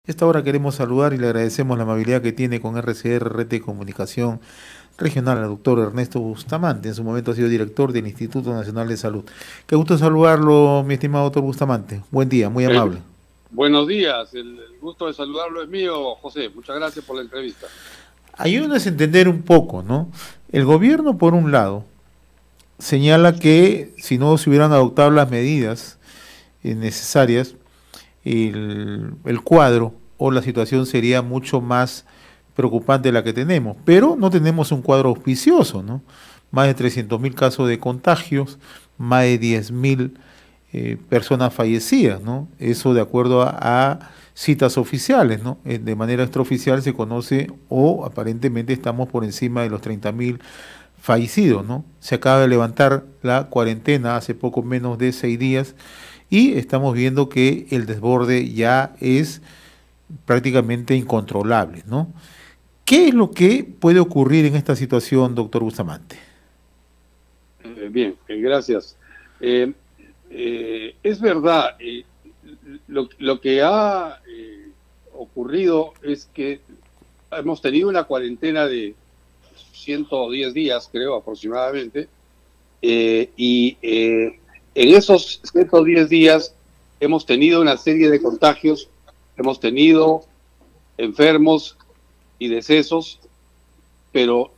Esta hora queremos saludar y le agradecemos la amabilidad que tiene con RCR, Red de Comunicación Regional, al doctor Ernesto Bustamante. En su momento ha sido director del Instituto Nacional de Salud. Qué gusto saludarlo, mi estimado doctor Bustamante. Buen día, muy El- amable. Buenos días, el gusto de saludarlo es mío, José. Muchas gracias por la entrevista. Ayúdenos a entender un poco, ¿no? El gobierno, por un lado, señala que si no se hubieran adoptado las medidas necesarias, el cuadro o la situación sería mucho más preocupante de la que tenemos, pero no tenemos un cuadro auspicioso, ¿no? Más de 300.000 casos de contagios, más de 10.000 personas fallecidas, ¿no? Eso de acuerdo a citas oficiales, ¿no? De manera extraoficial se conoce o aparentemente estamos por encima de los 30.000 fallecidos, ¿no? Se acaba de levantar la cuarentena hace poco menos de 6 días y estamos viendo que el desborde ya es prácticamente incontrolable, ¿no? ¿Qué es lo que puede ocurrir en esta situación, doctor Bustamante? Bien, gracias. Eh, es verdad, lo que ha ocurrido es que hemos tenido una cuarentena de 110 días, creo, aproximadamente, y en esos 110 días hemos tenido una serie de contagios, hemos tenido enfermos y decesos, pero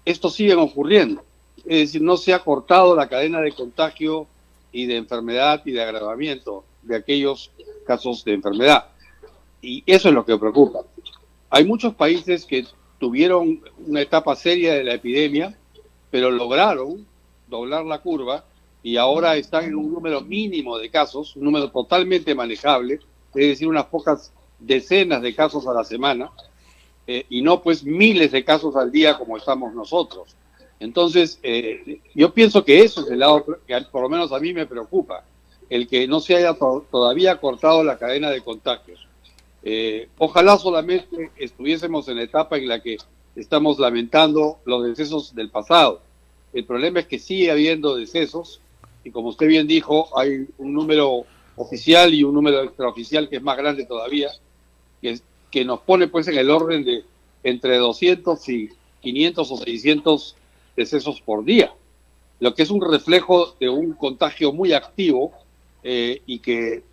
estos siguen ocurriendo. Es decir, no se ha cortado la cadena de contagio y de enfermedad y de agravamiento de aquellos casos de enfermedad. Y eso es lo que preocupa. Hay muchos países que tuvieron una etapa seria de la epidemia, pero lograron doblar la curva y ahora están en un número mínimo de casos, un número totalmente manejable, es decir, unas pocas decenas de casos a la semana, y no pues miles de casos al día como estamos nosotros. Entonces, yo pienso que eso es el lado que por lo menos a mí me preocupa, el que no se haya todavía cortado la cadena de contagios. Ojalá solamente estuviésemos en la etapa en la que estamos lamentando los decesos del pasado. El problema es que sigue habiendo decesos y como usted bien dijo, hay un número oficial y un número extraoficial que es más grande todavía, que, que nos pone pues en el orden de entre 200 y 500 o 600 decesos por día, lo que es un reflejo de un contagio muy activo, y que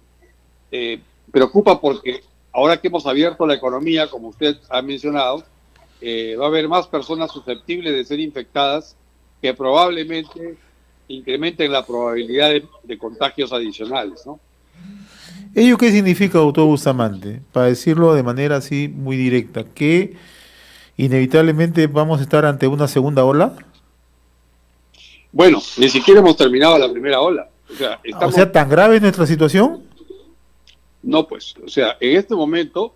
preocupa porque ahora que hemos abierto la economía, como usted ha mencionado, va a haber más personas susceptibles de ser infectadas que probablemente incrementen la probabilidad de contagios adicionales, ¿no? ¿Ello qué significa, doctor Bustamante? Para decirlo de manera así muy directa, que inevitablemente vamos a estar ante una segunda ola. Bueno, ni siquiera hemos terminado la primera ola. O sea, O estamos, sea, ¿tan grave es nuestra situación? no pues, o sea, en este momento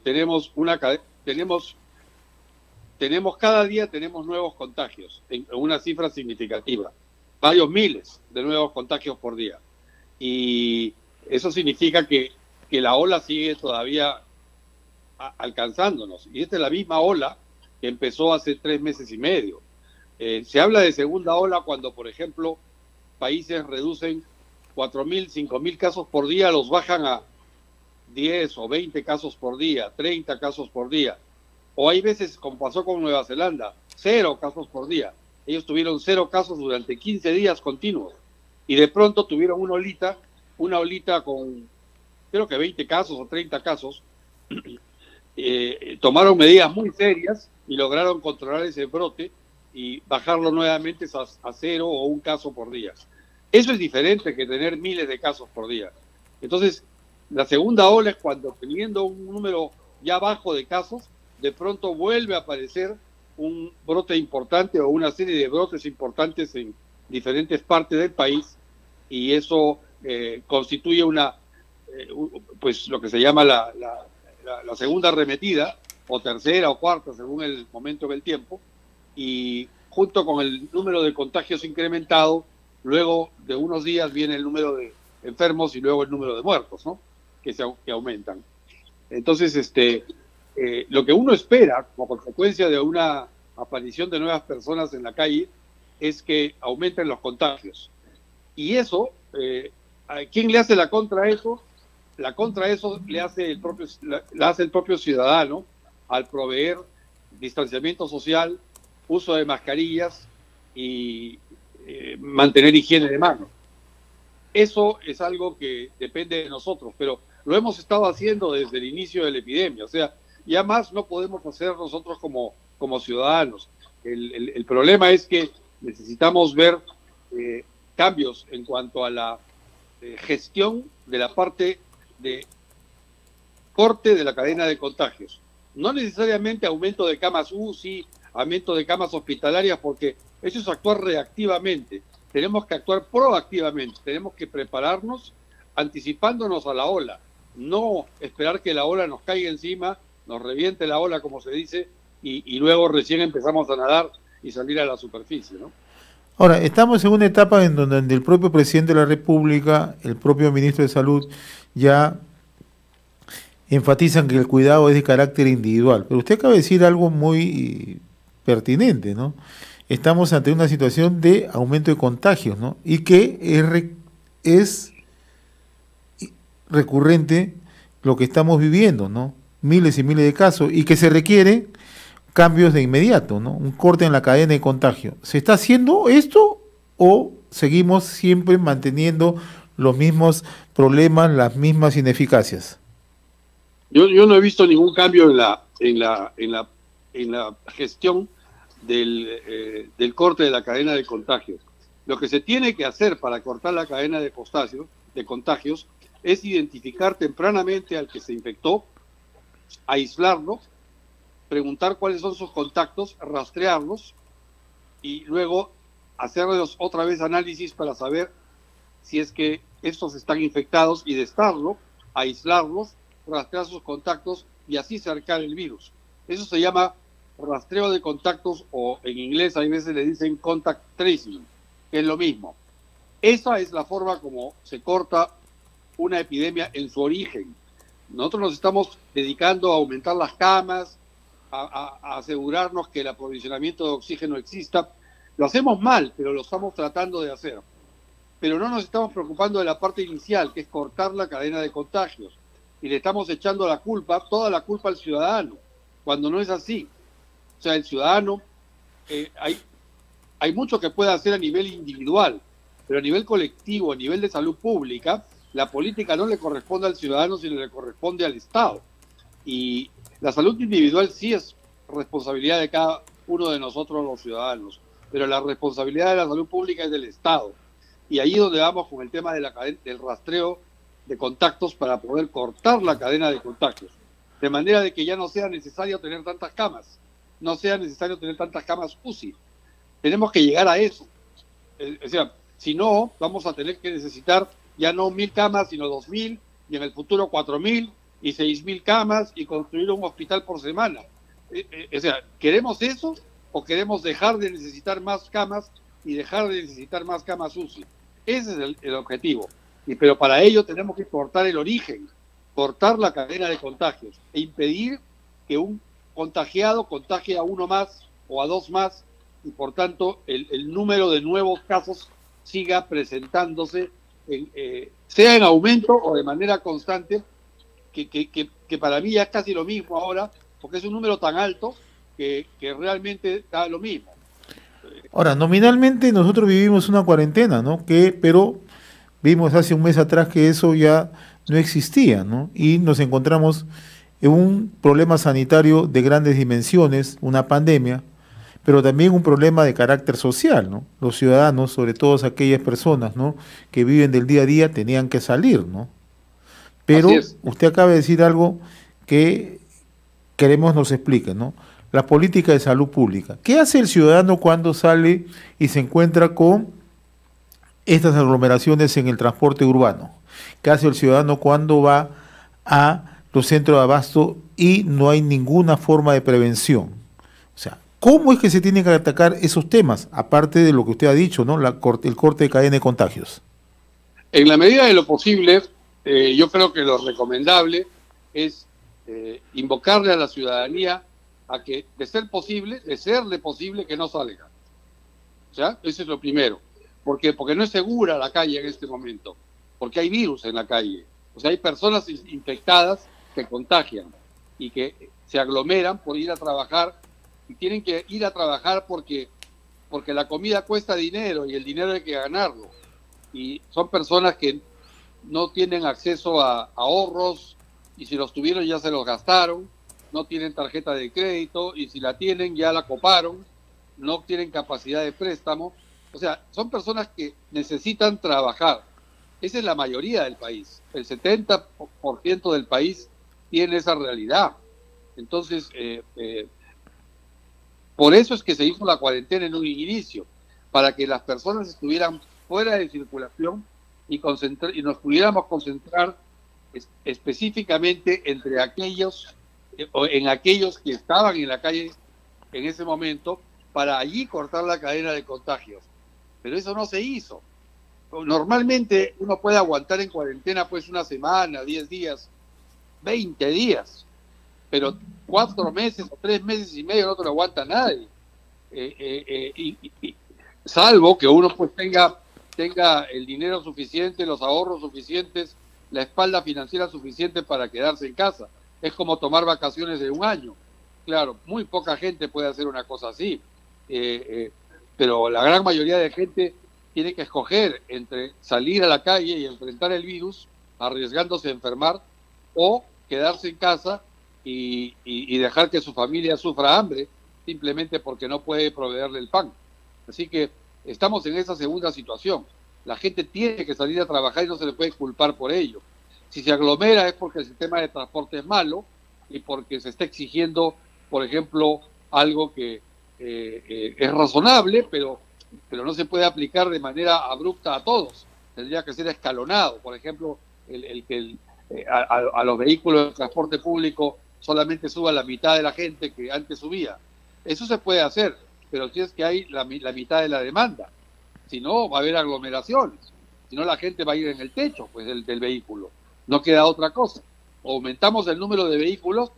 tenemos cada día tenemos nuevos contagios, en una cifra significativa, varios miles de nuevos contagios por día. Y eso significa que la ola sigue todavía alcanzándonos. Y esta es la misma ola que empezó hace 3 meses y medio. Se habla de segunda ola cuando, por ejemplo, países reducen 4.000, 5.000 casos por día, los bajan a 10 o 20 casos por día, 30 casos por día. O hay veces, como pasó con Nueva Zelanda, 0 casos por día. Ellos tuvieron 0 casos durante 15 días continuos. Y de pronto tuvieron una olita con creo que 20 casos o 30 casos. Tomaron medidas muy serias y lograron controlar ese brote y bajarlo nuevamente a 0 o 1 caso por día. Eso es diferente que tener miles de casos por día. Entonces, la segunda ola es cuando, teniendo un número ya bajo de casos, de pronto vuelve a aparecer un brote importante o una serie de brotes importantes en diferentes partes del país, y eso constituye pues lo que se llama la segunda arremetida, o tercera o cuarta, según el momento del tiempo, y junto con el número de contagios incrementado, luego de unos días viene el número de enfermos y luego el número de muertos, ¿no? Que aumentan. Entonces, lo que uno espera como consecuencia de una aparición de nuevas personas en la calle es que aumenten los contagios. Y eso, ¿a quién le hace la contra a eso? la contra eso le hace la hace el propio ciudadano al proveer distanciamiento social, uso de mascarillas y mantener higiene de manos. Eso es algo que depende de nosotros, pero lo hemos estado haciendo desde el inicio de la epidemia. O sea, ya más no podemos hacer nosotros como ciudadanos. El problema es que necesitamos ver cambios en cuanto a la gestión de la parte de corte de la cadena de contagios. No necesariamente aumento de camas UCI, aumento de camas hospitalarias, porque eso es actuar reactivamente. Tenemos que actuar proactivamente, tenemos que prepararnos anticipándonos a la ola, no esperar que la ola nos caiga encima, nos reviente la ola, como se dice, y luego recién empezamos a nadar y salir a la superficie, ¿no? Ahora, estamos en una etapa en donde el propio presidente de la República, el propio ministro de Salud, ya enfatizan que el cuidado es de carácter individual. Pero usted acaba de decir algo muy pertinente, ¿no? Estamos ante una situación de aumento de contagios, ¿no? Y que es recurrente lo que estamos viviendo, ¿no? Miles y miles de casos, y que se requieren cambios de inmediato, ¿no? Un corte en la cadena de contagio. ¿Se está haciendo esto o seguimos siempre manteniendo los mismos problemas, las mismas ineficacias? Yo no he visto ningún cambio en la gestión del corte de la cadena de contagios. Lo que se tiene que hacer para cortar la cadena de contagios es identificar tempranamente al que se infectó, aislarlo, preguntar cuáles son sus contactos, rastrearlos y luego hacerlos otra vez análisis para saber si es que estos están infectados y de estarlo, aislarlos, rastrear sus contactos y así cercar el virus. Eso se llama rastreo de contactos, o en inglés hay veces le dicen contact tracing, que es lo mismo. Esa es la forma como se corta una epidemia en su origen. Nosotros nos estamos dedicando a aumentar las camas, a asegurarnos que el aprovisionamiento de oxígeno exista. Lo hacemos mal, pero lo estamos tratando de hacer. Pero no nos estamos preocupando de la parte inicial, que es cortar la cadena de contagios. Y le estamos echando la culpa, toda la culpa al ciudadano, cuando no es así. O sea, el ciudadano, hay mucho que puede hacer a nivel individual, pero a nivel colectivo, a nivel de salud pública, la política no le corresponde al ciudadano, sino le corresponde al Estado. Y la salud individual sí es responsabilidad de cada uno de nosotros los ciudadanos, pero la responsabilidad de la salud pública es del Estado. Y ahí es donde vamos con el tema de del rastreo de contactos para poder cortar la cadena de contagios, de manera de que ya no sea necesario tener tantas camas, no sea necesario tener tantas camas UCI. Tenemos que llegar a eso. O sea, si no, vamos a tener que necesitar ya no 1.000 camas, sino 2.000, y en el futuro 4.000 y 6.000 camas, y construir un hospital por semana. O sea, ¿queremos eso o queremos dejar de necesitar más camas y dejar de necesitar más camas UCI? Ese es el objetivo. Pero para ello tenemos que cortar el origen, cortar la cadena de contagios e impedir que un contagiado contagie a uno más o a dos más, y por tanto el número de nuevos casos siga presentándose, sea en aumento o de manera constante, que para mí ya es casi lo mismo ahora, porque es un número tan alto que realmente da lo mismo. Ahora, nominalmente nosotros vivimos una cuarentena, ¿no? Pero vimos hace un mes atrás que eso ya no existía, ¿no? Y nos encontramos en un problema sanitario de grandes dimensiones, una pandemia, pero también un problema de carácter social, ¿no? Los ciudadanos, sobre todo aquellas personas, ¿no?, que viven del día a día, tenían que salir, ¿no? Pero usted acaba de decir algo que queremos nos explique, ¿no? La política de salud pública. ¿Qué hace el ciudadano cuando sale y se encuentra con estas aglomeraciones en el transporte urbano? ¿Qué hace el ciudadano cuando va a los centros de abasto y no hay ninguna forma de prevención? O sea, ¿cómo es que se tienen que atacar esos temas? Aparte de lo que usted ha dicho, ¿no? El corte de cadena de contagios. En la medida de lo posible, yo creo que lo recomendable es invocarle a la ciudadanía a que, de serle posible, que no salga. O sea, eso es lo primero. ¿Por qué? Porque no es segura la calle en este momento, porque hay virus en la calle. O sea, hay personas infectadas que contagian y que se aglomeran por ir a trabajar y tienen que ir a trabajar porque la comida cuesta dinero y el dinero hay que ganarlo. Y son personas que no tienen acceso a ahorros y si los tuvieron ya se los gastaron, no tienen tarjeta de crédito y si la tienen ya la coparon, no tienen capacidad de préstamo. O sea, son personas que necesitan trabajar. Esa es la mayoría del país. El 70% del país tiene esa realidad. Entonces, por eso es que se hizo la cuarentena en un inicio, para que las personas estuvieran fuera de circulación y nos pudiéramos concentrar específicamente entre aquellos en aquellos que estaban en la calle en ese momento para allí cortar la cadena de contagios. Pero eso no se hizo. Normalmente uno puede aguantar en cuarentena pues una semana, 10 días, 20 días, pero 4 meses o 3 meses y medio no te lo aguanta nadie. Salvo que uno pues tenga el dinero suficiente, los ahorros suficientes, la espalda financiera suficiente para quedarse en casa. Es como tomar vacaciones de un año. Claro, muy poca gente puede hacer una cosa así, pero la gran mayoría de gente tiene que escoger entre salir a la calle y enfrentar el virus, arriesgándose a enfermar, o quedarse en casa y dejar que su familia sufra hambre, simplemente porque no puede proveerle el pan. Así que estamos en esa segunda situación. La gente tiene que salir a trabajar y no se le puede culpar por ello. Si se aglomera es porque el sistema de transporte es malo y porque se está exigiendo, por ejemplo, algo que es razonable, pero no se puede aplicar de manera abrupta a todos. Tendría que ser escalonado. Por ejemplo, a los vehículos de transporte público solamente suba la mitad de la gente que antes subía. Eso se puede hacer, pero si es que hay la mitad de la demanda. Si no, va a haber aglomeraciones. Si no, la gente va a ir en el techo pues del vehículo. No queda otra cosa. O aumentamos el número de vehículos,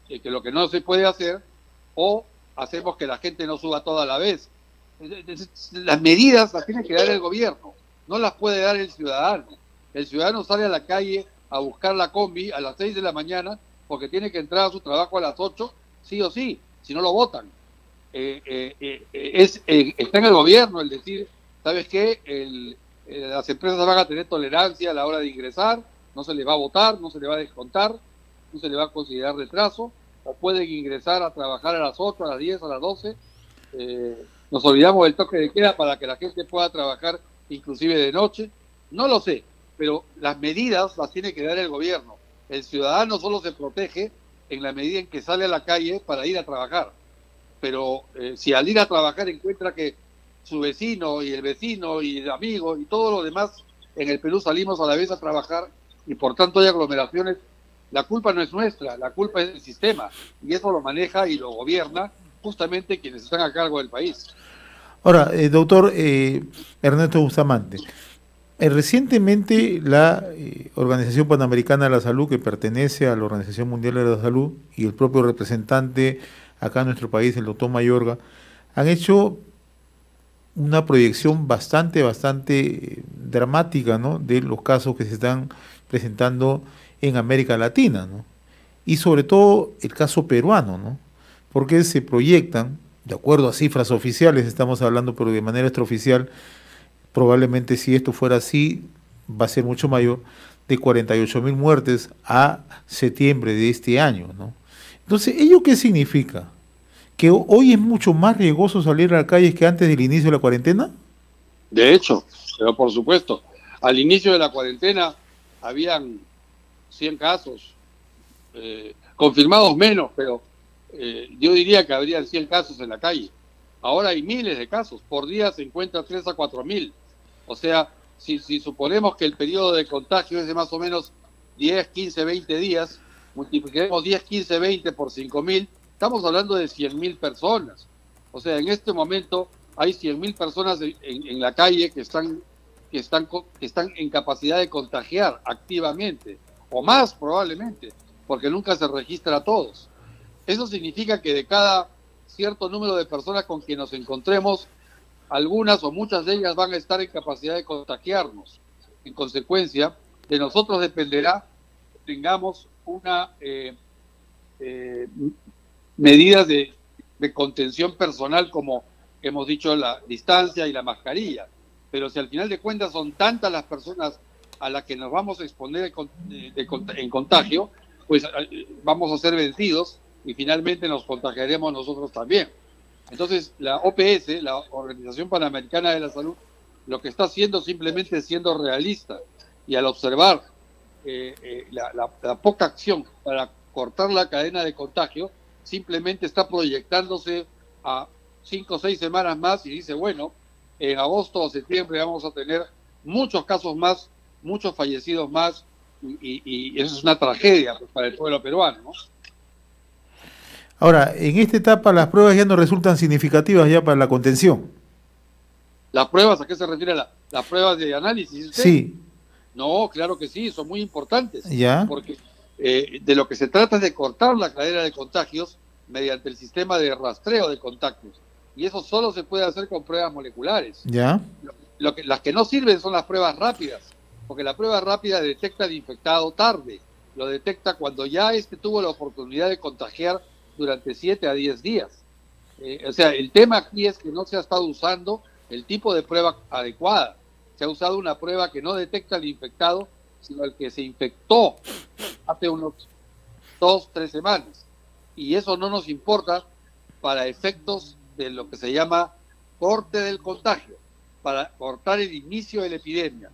que lo que no se puede hacer, o hacemos que la gente no suba toda la vez. Las medidas las tiene que dar el gobierno, no las puede dar el ciudadano. El ciudadano sale a la calle a buscar la combi a las 6 de la mañana porque tiene que entrar a su trabajo a las 8, sí o sí, si no lo votan. Está en el gobierno el decir, ¿sabes qué? Las empresas van a tener tolerancia a la hora de ingresar, no se les va a votar, no se les va a descontar, no se les va a considerar retraso, o pueden ingresar a trabajar a las 8, a las 10, a las 12. Nos olvidamos del toque de queda para que la gente pueda trabajar inclusive de noche. No lo sé, pero las medidas las tiene que dar el gobierno. El ciudadano solo se protege en la medida en que sale a la calle para ir a trabajar. Pero si al ir a trabajar encuentra que su vecino y el vecino y el amigo y todo lo demás, en el Perú salimos a la vez a trabajar y por tanto hay aglomeraciones, la culpa no es nuestra, la culpa es del sistema y eso lo maneja y lo gobierna justamente quienes están a cargo del país. Ahora, doctor Ernesto Bustamante, recientemente la Organización Panamericana de la Salud, que pertenece a la Organización Mundial de la Salud, y el propio representante acá en nuestro país, el doctor Mayorga, han hecho una proyección bastante dramática, ¿no?, de los casos que se están presentando en América Latina, ¿no?, y sobre todo el caso peruano, ¿no?, porque se proyectan, de acuerdo a cifras oficiales estamos hablando, pero de manera extraoficial, probablemente si esto fuera así, va a ser mucho mayor, de 48.000 muertes a septiembre de este año, ¿no? Entonces, ¿ello qué significa? ¿Que hoy es mucho más riesgoso salir a la calle que antes del inicio de la cuarentena? De hecho, pero por supuesto, al inicio de la cuarentena habían 100 casos, confirmados menos, pero yo diría que habrían 100 casos en la calle. Ahora hay miles de casos, por día se encuentra 3 a 4.000. O sea, si suponemos que el periodo de contagio es de más o menos 10, 15, 20 días, multipliquemos 10, 15, 20 por 5.000, estamos hablando de 100.000 personas. O sea, en este momento hay 100.000 personas en la calle que están en capacidad de contagiar activamente, o más probablemente, porque nunca se registra a todos. Eso significa que de cada cierto número de personas con quien nos encontremos, algunas o muchas de ellas van a estar en capacidad de contagiarnos. En consecuencia, de nosotros dependerá tengamos una medidas de contención personal, como hemos dicho, la distancia y la mascarilla. Pero si al final de cuentas son tantas las personas a las que nos vamos a exponer en contagio, pues vamos a ser vencidos y finalmente nos contagiaremos nosotros también. Entonces, la OPS, la Organización Panamericana de la Salud, lo que está haciendo simplemente es siendo realista, y al observar la poca acción para cortar la cadena de contagio, simplemente está proyectándose a 5 o 6 semanas más y dice, bueno, en agosto o septiembre vamos a tener muchos casos más, muchos fallecidos más, y eso es una tragedia, pues, para el pueblo peruano, ¿no? Ahora, en esta etapa las pruebas ya no resultan significativas ya para la contención. ¿Las pruebas a qué se refiere? ¿Las pruebas de análisis? ¿Usted? Sí. No, claro que sí, son muy importantes. ¿Ya? Porque de lo que se trata es de cortar la cadena de contagios mediante el sistema de rastreo de contactos. Y eso solo se puede hacer con pruebas moleculares. ¿Ya? Las que no sirven son las pruebas rápidas, porque la prueba rápida detecta al infectado tarde. Lo detecta cuando ya tuvo la oportunidad de contagiar durante 7 a 10 días. O sea, el tema aquí es que no se ha estado usando el tipo de prueba adecuada. Se ha usado una prueba que no detecta al infectado, sino al que se infectó hace unos 2 o 3 semanas. Y eso no nos importa para efectos de lo que se llama corte del contagio, para cortar el inicio de la epidemia.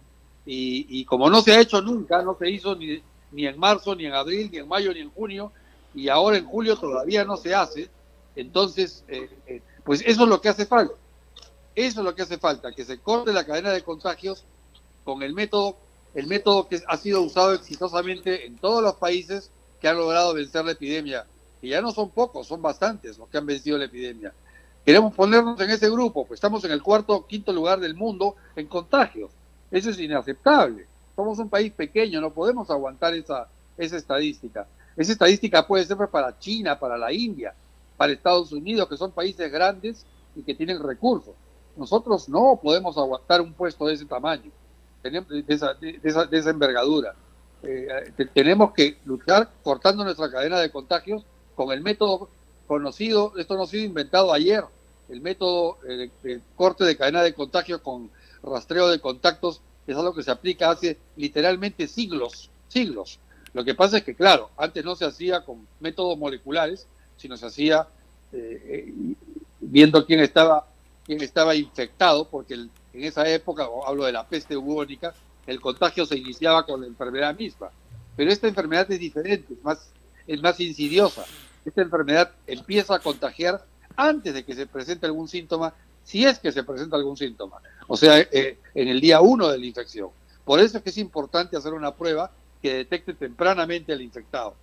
Y como no se ha hecho nunca, no se hizo ni en marzo, ni en abril, ni en mayo, ni en junio, y ahora en julio todavía no se hace, entonces, pues eso es lo que hace falta. Eso es lo que hace falta, que se corte la cadena de contagios con el método que ha sido usado exitosamente en todos los países que han logrado vencer la epidemia. Y ya no son pocos, son bastantes los que han vencido la epidemia. Queremos ponernos en ese grupo, pues estamos en el 4º o 5º lugar del mundo en contagios. Eso es inaceptable. Somos un país pequeño, no podemos aguantar esa estadística. Esa estadística puede ser para China, para la India, para Estados Unidos, que son países grandes y que tienen recursos. Nosotros no podemos aguantar un puesto de ese tamaño, de esa envergadura. Tenemos que luchar cortando nuestra cadena de contagios con el método conocido. Esto no ha sido inventado ayer. El método de corte de cadena de contagios con rastreo de contactos es algo que se aplica hace literalmente siglos. Lo que pasa es que, claro, antes no se hacía con métodos moleculares, sino se hacía viendo quién estaba infectado, porque en esa época, hablo de la peste bubónica, el contagio se iniciaba con la enfermedad misma. Pero esta enfermedad es diferente, es más insidiosa. Esta enfermedad empieza a contagiar antes de que se presente algún síntoma, si es que se presenta algún síntoma. O sea, en el día 1 de la infección. Por eso es que es importante hacer una prueba que detecte tempranamente al infectado.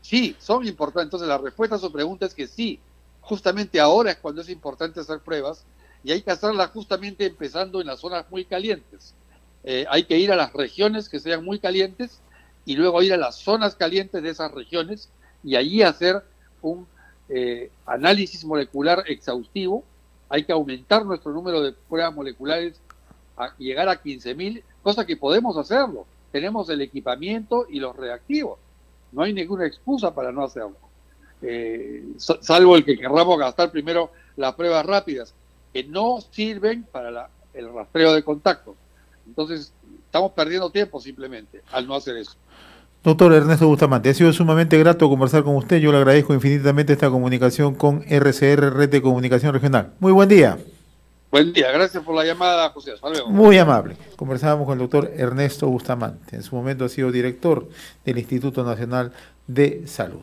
Sí, son importantes. Entonces, la respuesta a su pregunta es que sí. Justamente ahora es cuando es importante hacer pruebas, y hay que hacerlas justamente empezando en las zonas muy calientes. Hay que ir a las regiones que sean muy calientes y luego ir a las zonas calientes de esas regiones y allí hacer un análisis molecular exhaustivo. Hay que aumentar nuestro número de pruebas moleculares a llegar a 15.000, cosa que podemos hacerlo. Tenemos el equipamiento y los reactivos. No hay ninguna excusa para no hacerlo. Salvo el que querramos gastar primero las pruebas rápidas, que no sirven para el rastreo de contactos. Entonces, estamos perdiendo tiempo simplemente al no hacer eso. Doctor Ernesto Bustamante, ha sido sumamente grato conversar con usted. Yo le agradezco infinitamente esta comunicación con RCR, Red de Comunicación Regional. Muy buen día. Buen día, gracias por la llamada, José. Hasta luego. Muy amable. Conversábamos con el doctor Ernesto Bustamante. En su momento ha sido director del Instituto Nacional de Salud.